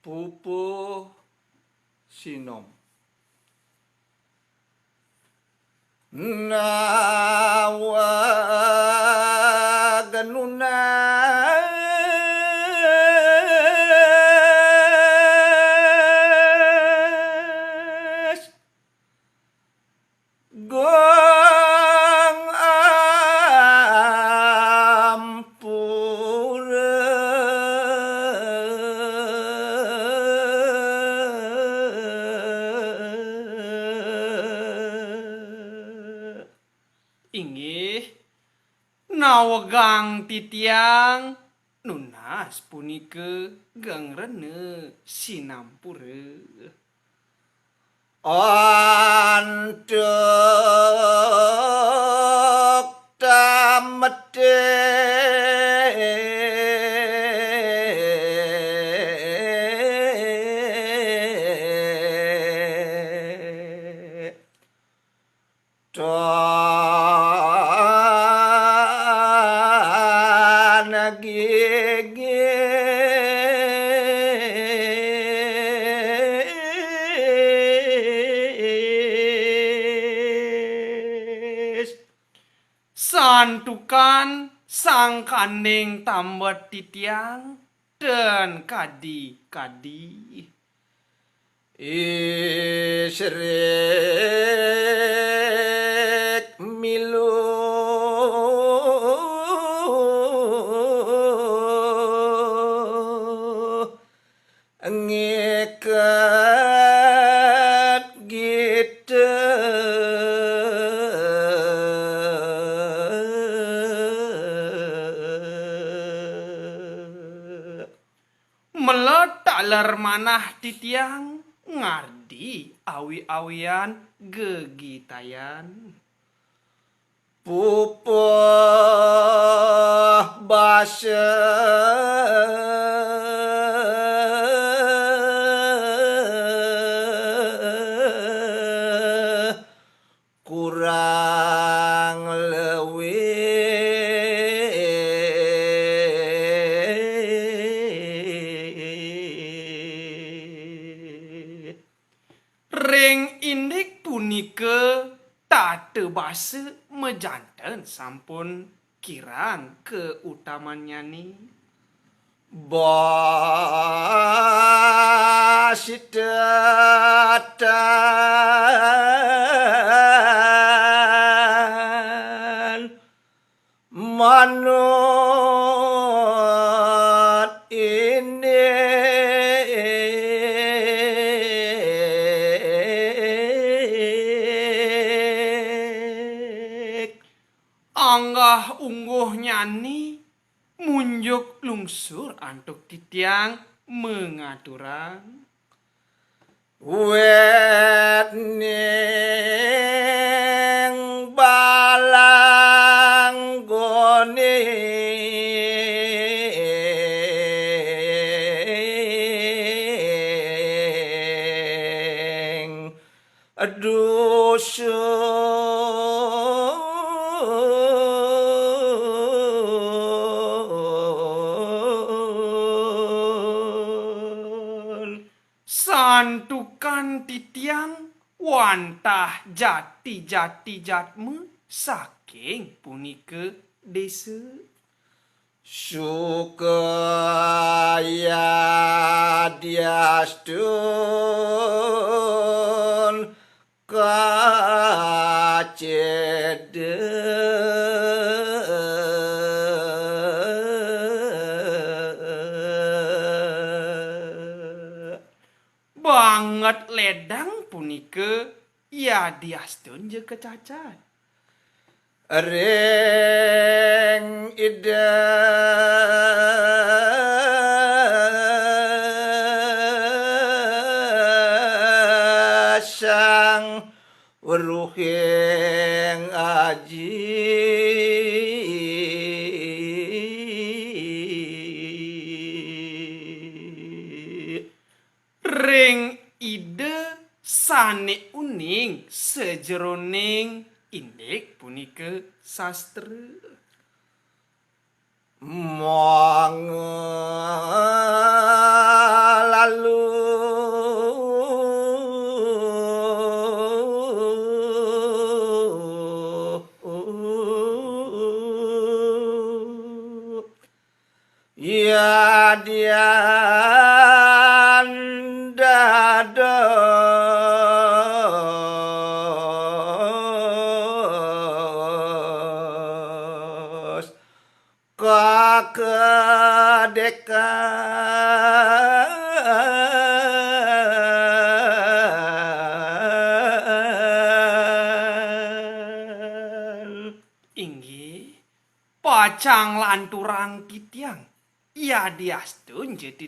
Pupuh sinom nawa ganunas gong ampura inggih nawegang titiang nunas punike gangrene sinampure antuk tamete santukan sang kandeng tambet titiang dan kadi-kadi isrek milu ngikat gitu meletaler manah titiang ngardi awi-awian gegitayan pupuh basa kurang leuwih ring indik punike tate base mejanten sampun kirang keutamannya nih basitatan manut ini anggah ungguh nyani munjuk lungsur antuk titiang mengaturang wet ning balang gone dusun santukan titiang wantah jati-jati jatme saking punike desa sukaya diastun kacede banget ledang punike ya diastun je kecacat ring ida sang weruhing aji ring ide sane uning sejeroning indik punike sastra mangga lalu Ya dian dados kakedekan inggih pacang lanturang kitiang ia diastun jadi